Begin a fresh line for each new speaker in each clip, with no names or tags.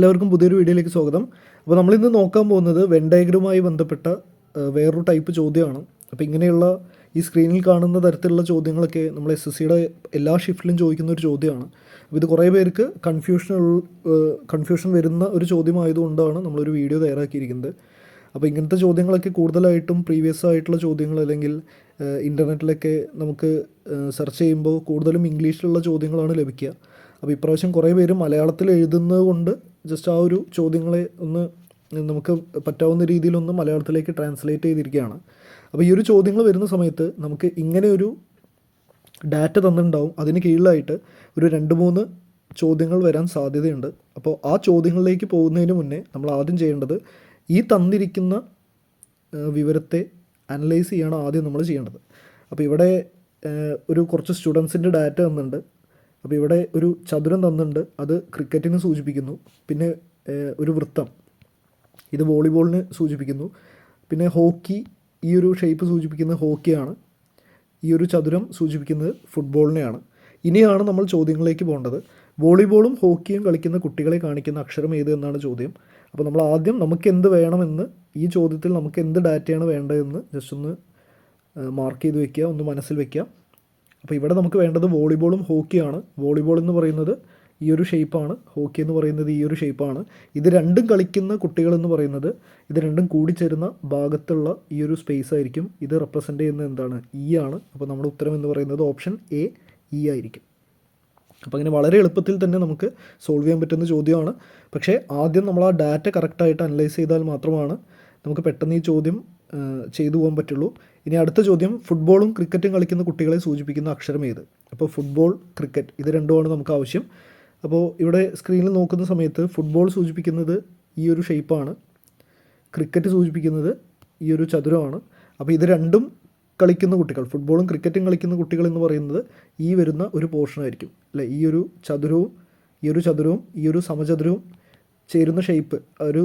എല്ലാവർക്കും പുതിയൊരു വീഡിയോയിലേക്ക് സ്വാഗതം. അപ്പോൾ നമ്മളിന്ന് നോക്കാൻ പോകുന്നത് വെൻ ഡയഗ്രവുമായി ബന്ധപ്പെട്ട വേറൊരു ടൈപ്പ് ചോദ്യമാണ്. അപ്പോൾ ഇങ്ങനെയുള്ള ഈ സ്ക്രീനിൽ കാണുന്ന തരത്തിലുള്ള ചോദ്യങ്ങളൊക്കെ നമ്മൾ SSCയുടെ എല്ലാ ഷിഫ്റ്റിലും ചോദിക്കുന്ന ഒരു ചോദ്യമാണ്. അപ്പോൾ ഇത് കുറേ പേർക്ക് കൺഫ്യൂഷൻ വരുന്ന ഒരു ചോദ്യമായതുകൊണ്ടാണ് നമ്മളൊരു വീഡിയോ തയ്യാറാക്കിയിരിക്കുന്നത്. അപ്പോൾ ഇങ്ങനത്തെ ചോദ്യങ്ങളൊക്കെ കൂടുതലായിട്ടും പ്രീവിയസ് ആയിട്ടുള്ള ചോദ്യങ്ങൾ അല്ലെങ്കിൽ ഇൻ്റർനെറ്റിലൊക്കെ നമുക്ക് സെർച്ച് ചെയ്യുമ്പോൾ കൂടുതലും ഇംഗ്ലീഷിലുള്ള ചോദ്യങ്ങളാണ് ലഭിക്കുക. അപ്പോൾ ഇപ്രാവശ്യം കുറേ പേര് മലയാളത്തിൽ എഴുതുന്നത് കൊണ്ട് ജസ്റ്റ് ആ ഒരു ചോദ്യങ്ങളെ ഒന്ന് നമുക്ക് പറ്റാവുന്ന രീതിയിലൊന്ന് മലയാളത്തിലേക്ക് ട്രാൻസ്ലേറ്റ് ചെയ്തിരിക്കുകയാണ്. അപ്പോൾ ഈ ഒരു ചോദ്യങ്ങൾ വരുന്ന സമയത്ത് നമുക്ക് ഇങ്ങനെ ഒരു ഡാറ്റ തന്നിട്ടുണ്ടാവും. അതിന് കീഴിലായിട്ട് ഒരു 2-3 ചോദ്യങ്ങൾ വരാൻ സാധ്യതയുണ്ട്. അപ്പോൾ ആ ചോദ്യങ്ങളിലേക്ക് പോകുന്നതിന് മുന്നേ നമ്മൾ ആദ്യം ചെയ്യേണ്ടത് ഈ തന്നിരിക്കുന്ന വിവരത്തെ അനലൈസ് ചെയ്യാണ് ആദ്യം നമ്മൾ ചെയ്യേണ്ടത്. അപ്പോൾ ഇവിടെ കുറച്ച് സ്റ്റുഡൻസിൻ്റെ ഡാറ്റ തന്നിട്ടുണ്ട്. അപ്പോൾ ഇവിടെ ഒരു ചതുരം തന്നിട്ടുണ്ട്, അത് ക്രിക്കറ്റിനെ സൂചിപ്പിക്കുന്നു. പിന്നെ ഒരു വൃത്തം, ഇത് വോളിബോളിനെ സൂചിപ്പിക്കുന്നു. പിന്നെ ഹോക്കി, ഈ ഒരു ഷേപ്പ് സൂചിപ്പിക്കുന്നത് ഹോക്കിയാണ്. ഈ ഒരു ചതുരം സൂചിപ്പിക്കുന്നത് ഫുട്ബോളിനെയാണ്. ഇനിയാണ് നമ്മൾ ചോദ്യങ്ങളിലേക്ക് പോകേണ്ടത്. വോളിബോളും ഹോക്കിയും കളിക്കുന്ന കുട്ടികളെ കാണിക്കുന്ന അക്ഷരം ഏത് എന്നാണ് ചോദ്യം. അപ്പോൾ നമ്മൾ ആദ്യം നമുക്ക് എന്ത് വേണമെന്ന്, ഈ ചോദ്യത്തിൽ നമുക്ക് എന്ത് ഡാറ്റയാണ് വേണ്ടതെന്ന് ജസ്റ്റ് ഒന്ന് മാർക്ക് ചെയ്ത് വെക്കുക, ഒന്ന് മനസ്സിൽ വെക്കുക. അപ്പോൾ ഇവിടെ നമുക്ക് വേണ്ടത് വോളിബോളും ഹോക്കിയാണ്. വോളിബോൾ എന്ന് പറയുന്നത് ഈ ഒരു ഷേപ്പാണ്, ഹോക്കി എന്ന് പറയുന്നത് ഈ ഒരു ഷേപ്പാണ്. ഇത് രണ്ടും കളിക്കുന്ന കുട്ടികളെന്ന് പറയുന്നത് ഇത് രണ്ടും കൂടിച്ചേരുന്ന ഭാഗത്തുള്ള ഈ ഒരു സ്പേസ് ആയിരിക്കും. ഇത് റെപ്രസെൻ്റ് ചെയ്യുന്നത് എന്താണ്? ആണ്. അപ്പോൾ നമ്മുടെ ഉത്തരം എന്ന് പറയുന്നത് ഓപ്ഷൻ എ, ആയിരിക്കും. അപ്പോൾ അങ്ങനെ വളരെ എളുപ്പത്തിൽ തന്നെ നമുക്ക് സോൾവ് ചെയ്യാൻ പറ്റുന്ന ചോദ്യമാണ്. പക്ഷേ ആദ്യം നമ്മൾ ആ ഡാറ്റ കറക്റ്റായിട്ട് അനലൈസ് ചെയ്താൽ മാത്രമാണ് നമുക്ക് പെട്ടെന്ന് ഈ ചോദ്യം ചെയ്തു പോകാൻ പറ്റുള്ളൂ. ഇനി അടുത്ത ചോദ്യം, ഫുട്ബോളും ക്രിക്കറ്റും കളിക്കുന്ന കുട്ടികളെ സൂചിപ്പിക്കുന്ന അക്ഷരം ഏത്? അപ്പോൾ ഫുട്ബോൾ, ക്രിക്കറ്റ് ഇത് രണ്ടുമാണ് നമുക്ക് ആവശ്യം. അപ്പോൾ ഇവിടെ സ്ക്രീനിൽ നോക്കുന്ന സമയത്ത് ഫുട്ബോൾ സൂചിപ്പിക്കുന്നത് ഈ ഒരു ഷേപ്പാണ്, ക്രിക്കറ്റ് സൂചിപ്പിക്കുന്നത് ഈ ഒരു ചതുരമാണ്. അപ്പോൾ ഇത് രണ്ടും കളിക്കുന്ന കുട്ടികൾ, ഫുട്ബോളും ക്രിക്കറ്റും കളിക്കുന്ന കുട്ടികൾ എന്ന് പറയുന്നത് ഈ വരുന്ന ഒരു പോർഷനായിരിക്കും അല്ലേ. ഈ ഒരു ചതുരവും ഈ ഒരു സമചതുരവും ചേരുന്ന ഷേപ്പ്, ഒരു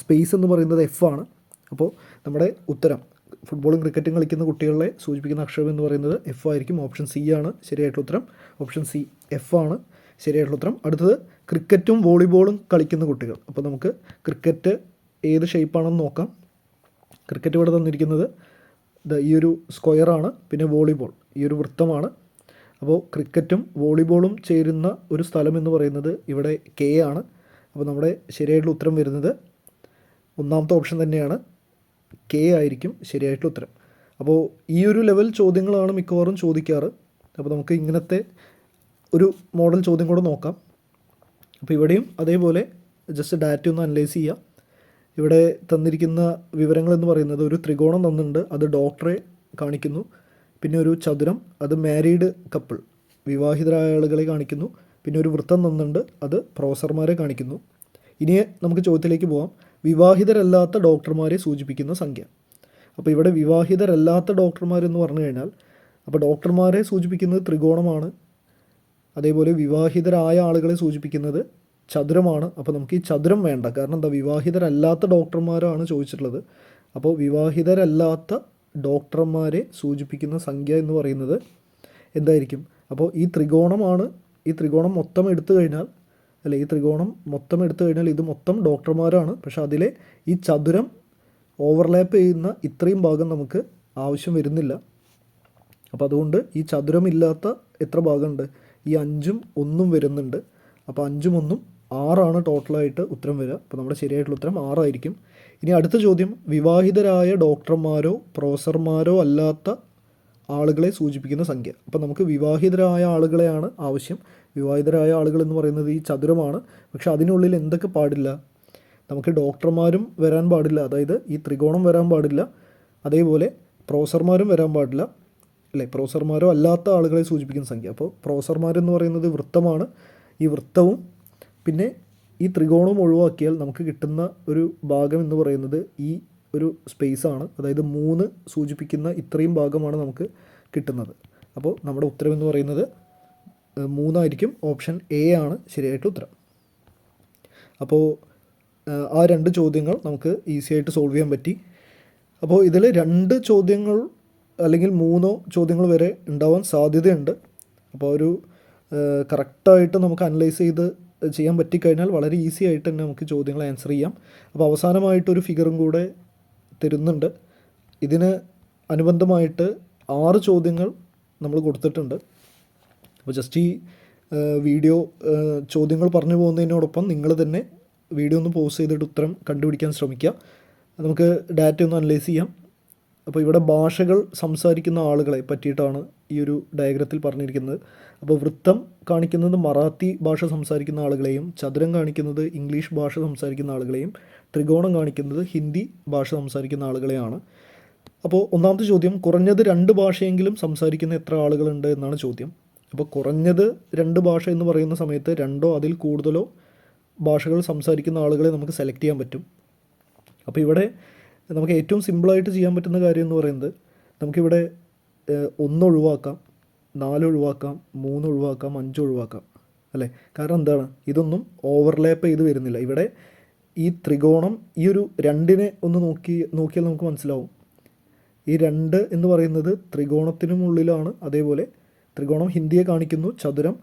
സ്പേസ് എന്ന് പറയുന്നത് F ആണ്. അപ്പോൾ നമ്മുടെ ഉത്തരം ഫുട്ബോളും ക്രിക്കറ്റും കളിക്കുന്ന കുട്ടികളെ സൂചിപ്പിക്കുന്ന അക്ഷരം എന്ന് പറയുന്നത് F ആയിരിക്കും. ഓപ്ഷൻ സി ആണ് ശരിയായിട്ടുള്ള ഉത്തരം. ഓപ്ഷൻ സി, F ആണ് ശരിയായിട്ടുള്ള ഉത്തരം. അടുത്തത് ക്രിക്കറ്റും വോളിബോളും കളിക്കുന്ന കുട്ടികൾ. അപ്പോൾ നമുക്ക് ക്രിക്കറ്റ് ഏത് ഷേപ്പാണെന്ന് നോക്കാം. ക്രിക്കറ്റ് ഇവിടെ തന്നിരിക്കുന്നത് ഈ ഒരു സ്ക്വയറാണ്. പിന്നെ വോളിബോൾ ഈ ഒരു വൃത്തമാണ്. അപ്പോൾ ക്രിക്കറ്റും വോളിബോളും ചേരുന്ന ഒരു സ്ഥലം എന്ന് പറയുന്നത് ഇവിടെ K ആണ്. അപ്പോൾ നമ്മുടെ ശരിയായിട്ടുള്ള ഉത്തരം വരുന്നത് ഒന്നാമത്തെ ഓപ്ഷൻ തന്നെയാണ്, K ആയിരിക്കും ശരിയായിട്ടുള്ള ഉത്തരം. അപ്പോൾ ഈ ഒരു ലെവൽ ചോദ്യങ്ങളാണ് മിക്കവാറും ചോദിക്കാറ്. അപ്പോൾ നമുക്ക് ഇങ്ങനത്തെ ഒരു മോഡൽ ചോദ്യം കൂടെ നോക്കാം. അപ്പോൾ ഇവിടെയും അതേപോലെ ജസ്റ്റ് ഡാറ്റ ഒന്ന് അനലൈസ് ചെയ്യുക. ഇവിടെ തന്നിരിക്കുന്ന വിവരങ്ങളെന്ന് പറയുന്നത് ഒരു ത്രികോണം തന്നിട്ടുണ്ട്, അത് ഡോക്ടറെ കാണിക്കുന്നു. പിന്നെ ഒരു ചതുരം, അത് മാരീഡ് കപ്പിൾ, വിവാഹിതരായ ആളുകളെ കാണിക്കുന്നു. പിന്നെ ഒരു വൃത്തം തന്നിട്ടുണ്ട്, അത് പ്രൊഫസർമാരെ കാണിക്കുന്നു. ഇനി നമുക്ക് ചോദ്യത്തിലേക്ക് പോകാം. വിവാഹിതരല്ലാത്ത ഡോക്ടർമാരെ സൂചിപ്പിക്കുന്ന സംഖ്യ. അപ്പോൾ ഇവിടെ വിവാഹിതരല്ലാത്ത ഡോക്ടർമാരെന്ന് പറഞ്ഞു കഴിഞ്ഞാൽ, അപ്പോൾ ഡോക്ടർമാരെ സൂചിപ്പിക്കുന്നത് ത്രികോണമാണ്. അതേപോലെ വിവാഹിതരായ ആളുകളെ സൂചിപ്പിക്കുന്നത് ചതുരമാണ്. അപ്പോൾ നമുക്ക് ഈ ചതുരം വേണ്ട, കാരണം എന്താ, വിവാഹിതരല്ലാത്ത ഡോക്ടർമാരാണ് ചോദിച്ചിട്ടുള്ളത്. അപ്പോൾ വിവാഹിതരല്ലാത്ത ഡോക്ടർമാരെ സൂചിപ്പിക്കുന്ന സംഖ്യ എന്ന് പറയുന്നത് എന്തായിരിക്കും? അപ്പോൾ ഈ ത്രികോണമാണ്. ഈ ത്രികോണം മൊത്തം എടുത്തു കഴിഞ്ഞാൽ ഇത് മൊത്തം ഡോക്ടർമാരാണ്. പക്ഷേ അതിലെ ഈ ചതുരം ഓവർലാപ്പ് ചെയ്യുന്ന ഇത്രയും ഭാഗം നമുക്ക് ആവശ്യം വരുന്നില്ല. അപ്പോൾ അതുകൊണ്ട് ഈ ചതുരമില്ലാത്ത എത്ര ഭാഗമുണ്ട്? ഈ 5ഉം 1ഉം വരുന്നുണ്ട്. അപ്പോൾ 5ഉം 1ഉം 6ആണ് ടോട്ടലായിട്ട് ഉത്തരം വരിക. അപ്പോൾ നമ്മുടെ ശരിയായിട്ടുള്ള ഉത്തരം 6 ആയിരിക്കും. ഇനി അടുത്ത ചോദ്യം, വിവാഹിതരായ ഡോക്ടർമാരോ പ്രൊഫസർമാരോ അല്ലാത്ത ആളുകളെ സൂചിപ്പിക്കുന്ന സംഖ്യ. അപ്പോൾ നമുക്ക് വിവാഹിതരായ ആളുകളെയാണ് ആവശ്യം. വിവാഹിതരായ ആളുകൾ എന്ന് പറയുന്നത് ഈ ചതുരമാണ്. പക്ഷേ അതിനുള്ളിൽ എന്തൊക്കെ പാടില്ല? നമുക്ക് ഡോക്ടർമാരും വരാൻ പാടില്ല, അതായത് ഈ ത്രികോണം വരാൻ പാടില്ല. അതേപോലെ പ്രൊഫസർമാരും വരാൻ പാടില്ല അല്ലേ. പ്രൊഫസർമാരോ അല്ലാത്ത ആളുകളെ സൂചിപ്പിക്കുന്ന സംഖ്യ. അപ്പോൾ പ്രൊഫസർമാരെന്ന് പറയുന്നത് വൃത്തമാണ്. ഈ വൃത്തവും പിന്നെ ഈ ത്രികോണവും ഒഴിവാക്കിയാൽ നമുക്ക് കിട്ടുന്ന ഒരു ഭാഗം എന്ന് പറയുന്നത് ഈ ഒരു സ്പേസാണ്. അതായത് 3 സൂചിപ്പിക്കുന്ന ഇത്രയും ഭാഗമാണ് നമുക്ക് കിട്ടുന്നത്. അപ്പോൾ നമ്മുടെ ഉത്തരം എന്ന് പറയുന്നത് 3 ആയിരിക്കും. ഓപ്ഷൻ എ ആണ് ശരിയായിട്ടുള്ള ഉത്തരം. അപ്പോൾ ആ 2 ചോദ്യങ്ങൾ നമുക്ക് ഈസി ആയിട്ട് സോൾവ് ചെയ്യാൻ പറ്റി. അപ്പോൾ ഇതിൽ 2 ചോദ്യങ്ങൾ അല്ലെങ്കിൽ 3 ചോദ്യങ്ങൾ വരെ ഉണ്ടാവാൻ സാധ്യതയുണ്ട്. അപ്പോൾ ഒരു കറക്റ്റായിട്ട് നമുക്ക് അനലൈസ് ചെയ്ത് ചെയ്യാൻ പറ്റിക്കഴിഞ്ഞാൽ വളരെ ഈസി ആയിട്ട് തന്നെ നമുക്ക് ചോദ്യങ്ങൾ ആൻസർ ചെയ്യാം. അപ്പോൾ അവസാനമായിട്ടൊരു ഫിഗറും കൂടെ തരുന്നുണ്ട്. ഇതിന് അനുബന്ധമായിട്ട് 6 ചോദ്യങ്ങൾ നമ്മൾ കൊടുത്തിട്ടുണ്ട്. അപ്പോൾ ജസ്റ്റ് ഈ വീഡിയോ ചോദ്യങ്ങൾ പറഞ്ഞു പോകുന്നതിനോടൊപ്പം നിങ്ങൾ തന്നെ വീഡിയോ ഒന്ന് പോസ് ചെയ്തിട്ട് ഉത്തരം കണ്ടുപിടിക്കാൻ ശ്രമിക്കുക. നമുക്ക് ഡാറ്റ ഒന്ന് അനലൈസ് ചെയ്യാം. അപ്പോൾ ഇവിടെ ഭാഷകൾ സംസാരിക്കുന്ന ആളുകളെ പറ്റിയിട്ടാണ് ഈ ഒരു ഡയഗ്രത്തിൽ പറഞ്ഞിരിക്കുന്നത്. അപ്പോൾ വൃത്തം കാണിക്കുന്നത് മറാത്തി ഭാഷ സംസാരിക്കുന്ന ആളുകളെയും, ചതുരം കാണിക്കുന്നത് ഇംഗ്ലീഷ് ഭാഷ സംസാരിക്കുന്ന ആളുകളെയും, ത്രികോണം കാണിക്കുന്നത് ഹിന്ദി ഭാഷ സംസാരിക്കുന്ന ആളുകളെയാണ്. അപ്പോൾ ഒന്നാമത്തെ ചോദ്യം, കുറഞ്ഞത് 2 ഭാഷയെങ്കിലും സംസാരിക്കുന്ന എത്ര ആളുകളുണ്ട് എന്നാണ് ചോദ്യം. അപ്പോൾ കുറഞ്ഞത് 2 ഭാഷ എന്ന് പറയുന്ന സമയത്ത് 2ഓ അതിൽ കൂടുതലോ ഭാഷകൾ സംസാരിക്കുന്ന ആളുകളെ നമുക്ക് സെലക്ട് ചെയ്യാൻ പറ്റും. അപ്പോൾ ഇവിടെ നമുക്ക് ഏറ്റവും സിമ്പിളായിട്ട് ചെയ്യാൻ പറ്റുന്ന കാര്യം എന്ന് പറയുന്നത്, നമുക്കിവിടെ 1 ഒഴിവാക്കാം, 4 ഒഴിവാക്കാം, 3 ഒഴിവാക്കാം, 5 ഒഴിവാക്കാം അല്ലേ. കാരണം എന്താണ്, ഇതൊന്നും ഓവർലാപ്പ് ചെയ്ത് വരുന്നില്ല. ഇവിടെ ഈ ത്രികോണം ഈ ഒരു 2നെ ഒന്ന് നോക്കിയാൽ നമുക്ക് മനസ്സിലാവും. ഈ 2 എന്ന് പറയുന്നത് ത്രികോണത്തിനുള്ളിലാണ്. അതേപോലെ ത്രികോണം ഹിന്ദിയെ കാണിക്കുന്നു, ചതുരം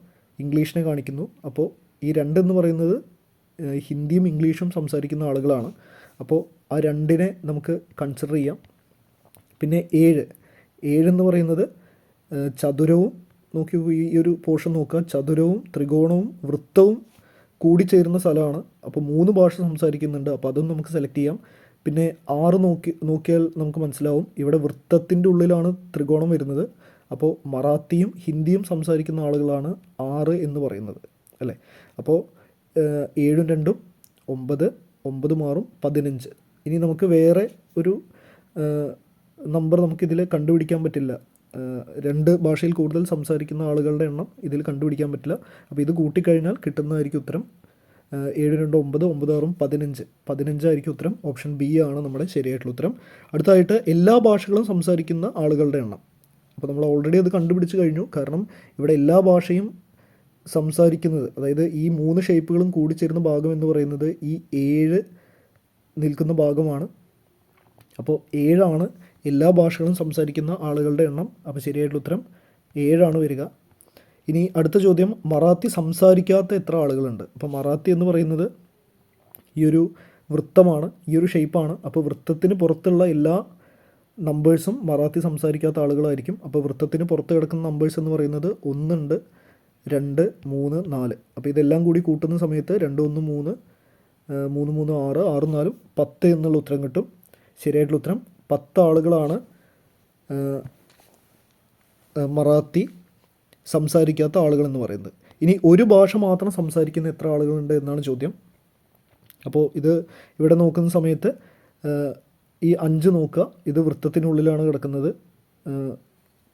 ഇംഗ്ലീഷിനെ കാണിക്കുന്നു. അപ്പോൾ ഈ 2 എന്ന് പറയുന്നത് ഹിന്ദിയും ഇംഗ്ലീഷും സംസാരിക്കുന്ന ആളുകളാണ്. അപ്പോൾ ആ 2നെ നമുക്ക് കൺസിഡർ ചെയ്യാം. പിന്നെ 7 എന്ന് പറയുന്നത് ചതുരവും, നോക്കി ഈ ഒരു പോർഷൻ നോക്കുക, ചതുരവും ത്രികോണവും വൃത്തവും കൂടിച്ചേരുന്ന സ്ഥലമാണ്. അപ്പോൾ 3 ഭാഷ സംസാരിക്കുന്നുണ്ട്. അപ്പോൾ അതും നമുക്ക് സെലക്ട് ചെയ്യാം. പിന്നെ 6 നോക്കിയാൽ നമുക്ക് മനസ്സിലാവും, ഇവിടെ വൃത്തത്തിൻ്റെ ഉള്ളിലാണ് ത്രികോണം വരുന്നത്. അപ്പോൾ മറാത്തിയും ഹിന്ദിയും സംസാരിക്കുന്ന ആളുകളാണ് 6 എന്ന് പറയുന്നത് അല്ലേ. അപ്പോൾ 7ഉം 2ഉം 9, 9 മാറും 15. ഇനി നമുക്ക് വേറെ ഒരു നമ്പർ നമുക്കിതിൽ കണ്ടുപിടിക്കാൻ പറ്റില്ല. 2 ഭാഷയിൽ കൂടുതൽ സംസാരിക്കുന്ന ആളുകളുടെ എണ്ണം ഇതിൽ കണ്ടുപിടിക്കാൻ പറ്റില്ല. അപ്പോൾ ഇത് കൂട്ടിക്കഴിഞ്ഞാൽ കിട്ടുന്നതായിരിക്കും ഉത്തരം. 7, 2, 9, 9, 6, 15. 15 ആയിരിക്കും ഉത്തരം. ഓപ്ഷൻ ബി ആണ് നമ്മുടെ ശരിയായിട്ടുള്ള ഉത്തരം. അടുത്തായിട്ട് എല്ലാ ഭാഷകളും സംസാരിക്കുന്ന ആളുകളുടെ എണ്ണം. അപ്പോൾ നമ്മൾ ഓൾറെഡി അത് കണ്ടുപിടിച്ച് കഴിഞ്ഞു. കാരണം ഇവിടെ എല്ലാ ഭാഷയും സംസാരിക്കുന്നത്, അതായത് ഈ 3 ഷേപ്പുകളും കൂടിച്ചേരുന്ന ഭാഗം എന്ന് പറയുന്നത് ഈ 7 നിൽക്കുന്ന ഭാഗമാണ്. അപ്പോൾ 7 എല്ലാ ഭാഷകളും സംസാരിക്കുന്ന ആളുകളുടെ എണ്ണം. അപ്പോൾ ശരിയായിട്ടുള്ള ഉത്തരം 7 വരിക. ഇനി അടുത്ത ചോദ്യം, മറാത്തി സംസാരിക്കാത്ത എത്ര ആളുകളുണ്ട്? അപ്പോൾ മറാത്തി എന്ന് പറയുന്നത് ഈ ഒരു വൃത്തമാണ്, ഈ ഒരു ഷേപ്പാണ്. അപ്പോൾ വൃത്തത്തിന് പുറത്തുള്ള എല്ലാ നമ്പേഴ്സും മറാത്തി സംസാരിക്കാത്ത ആളുകളായിരിക്കും. അപ്പോൾ വൃത്തത്തിന് പുറത്ത് കിടക്കുന്ന നമ്പേഴ്സ് എന്ന് പറയുന്നത് 1, 2, 3, 4. അപ്പോൾ ഇതെല്ലാം കൂടി കൂട്ടുന്ന സമയത്ത് 2, 1, 3, 3, 3, 6, 6, 4, 10 എന്നുള്ള ഉത്തരം കിട്ടും. ശരിയായിട്ടുള്ള ഉത്തരം 10 ആളുകളാണ് മറാത്തി സംസാരിക്കാത്ത ആളുകളെന്ന് പറയുന്നത്. ഇനി ഒരു ഭാഷ മാത്രം സംസാരിക്കുന്ന എത്ര ആളുകളുണ്ട് എന്നാണ് ചോദ്യം. അപ്പോൾ ഇത് ഇവിടെ നോക്കുന്ന സമയത്ത് ഈ 5 നോക്കുക, ഇത് വൃത്തത്തിനുള്ളിലാണ് കിടക്കുന്നത്.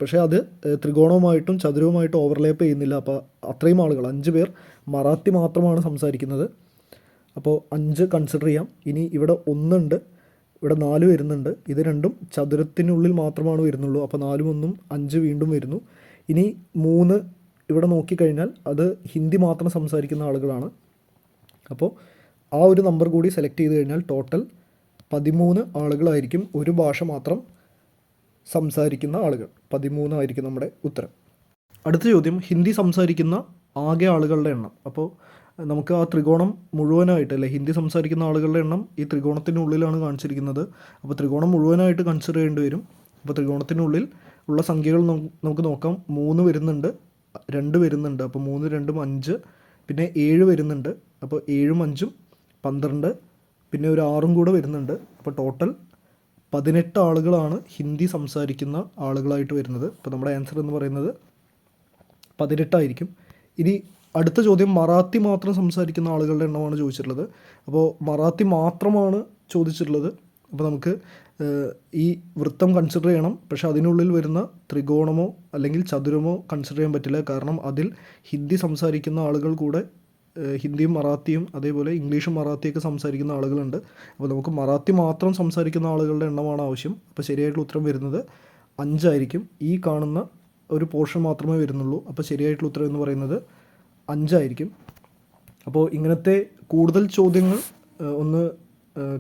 പക്ഷേ അത് ത്രികോണവുമായിട്ടും ചതുരവുമായിട്ടും ഓവർലാപ്പ് ചെയ്യുന്നില്ല. അപ്പോൾ അത്രയും ആളുകൾ 5 പേർ മറാത്തി മാത്രമാണ് സംസാരിക്കുന്നത്. അപ്പോൾ 5 കൺസിഡർ ചെയ്യാം. ഇനി ഇവിടെ 1 ഉണ്ട്, ഇവിടെ 4 വരുന്നുണ്ട്. ഇത് രണ്ടും ചതുരത്തിനുള്ളിൽ മാത്രമാണ് വരുന്നുള്ളൂ. അപ്പോൾ 4ഉം 1ഉം 5 വീണ്ടും വരുന്നു. ഇനി 3 ഇവിടെ നോക്കിക്കഴിഞ്ഞാൽ അത് ഹിന്ദി മാത്രം സംസാരിക്കുന്ന ആളുകളാണ്. അപ്പോൾ ആ ഒരു നമ്പർ കൂടി സെലക്ട് ചെയ്ത് കഴിഞ്ഞാൽ ടോട്ടൽ 13 ആളുകളായിരിക്കും ഒരു ഭാഷ മാത്രം സംസാരിക്കുന്ന ആളുകൾ. 13 ആയിരിക്കും നമ്മുടെ ഉത്തരം. അടുത്ത ചോദ്യം, ഹിന്ദി സംസാരിക്കുന്ന ആകെ ആളുകളുടെ എണ്ണം. അപ്പോൾ നമുക്ക് ആ ത്രികോണം മുഴുവനായിട്ട് അല്ലേ, ഹിന്ദി സംസാരിക്കുന്ന ആളുകളുടെ എണ്ണം ഈ ത്രികോണത്തിനുള്ളിലാണ് കാണിച്ചിരിക്കുന്നത്. അപ്പോൾ ത്രികോണം മുഴുവനായിട്ട് കൺസിഡർ ചെയ്യേണ്ടി വരും. അപ്പോൾ ത്രികോണത്തിനുള്ളിൽ ഉള്ള സംഖ്യകൾ നമുക്ക് നോക്കാം. 3 വരുന്നുണ്ട്, 2 വരുന്നുണ്ട്. അപ്പോൾ 3, 2, 5. പിന്നെ 7 വരുന്നുണ്ട്. അപ്പോൾ 7ഉം 5ഉം 12. പിന്നെ ഒരു 6ഉം കൂടെ വരുന്നുണ്ട്. അപ്പോൾ ടോട്ടൽ 18 ആളുകളാണ് ഹിന്ദി സംസാരിക്കുന്ന ആളുകളായിട്ട് വരുന്നത്. അപ്പോൾ നമ്മുടെ ആൻസർ എന്ന് പറയുന്നത് 18 ആയിരിക്കും. ഇനി അടുത്ത ചോദ്യം, മറാത്തി മാത്രം സംസാരിക്കുന്ന ആളുകളുടെ എണ്ണമാണ് ചോദിച്ചിട്ടുള്ളത്. അപ്പോൾ മറാത്തി മാത്രമാണ് ചോദിച്ചിട്ടുള്ളത്. അപ്പോൾ നമുക്ക് ഈ വൃത്തം കൺസിഡർ ചെയ്യണം. പക്ഷേ അതിനുള്ളിൽ വരുന്ന ത്രികോണമോ അല്ലെങ്കിൽ ചതുരമോ കൺസിഡർ ചെയ്യാൻ പറ്റില്ല. കാരണം അതിൽ ഹിന്ദി സംസാരിക്കുന്ന ആളുകൾ കൂടെ ഹിന്ദിയും മറാത്തിയും അതേപോലെ ഇംഗ്ലീഷും മറാത്തിയൊക്കെ സംസാരിക്കുന്ന ആളുകളുണ്ട്. അപ്പോൾ നമുക്ക് മറാത്തി മാത്രം സംസാരിക്കുന്ന ആളുകളുടെ എണ്ണമാണ് ആവശ്യം. അപ്പോൾ ശരിയായിട്ടുള്ള ഉത്തരം വരുന്നത് 5 ആയിരിക്കും. ഈ കാണുന്ന ഒരു പോർഷൻ മാത്രമേ വരുന്നുള്ളൂ. അപ്പോൾ ശരിയായിട്ടുള്ള ഉത്തരം എന്ന് പറയുന്നത് 5 ആയിരിക്കും. അപ്പോൾ ഇങ്ങനത്തെ കൂടുതൽ ചോദ്യങ്ങൾ ഒന്ന്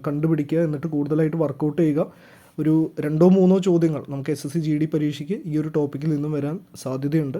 കണ്ടുപിടിക്കുക, എന്നിട്ട് കൂടുതലായിട്ട് വർക്കൗട്ട് ചെയ്യുക. ഒരു 2-3 ചോദ്യങ്ങൾ നമുക്ക് SSC GD പരീക്ഷയ്ക്ക് ഈ ഒരു ടോപ്പിക്കിൽ നിന്നും വരാൻ സാധ്യതയുണ്ട്.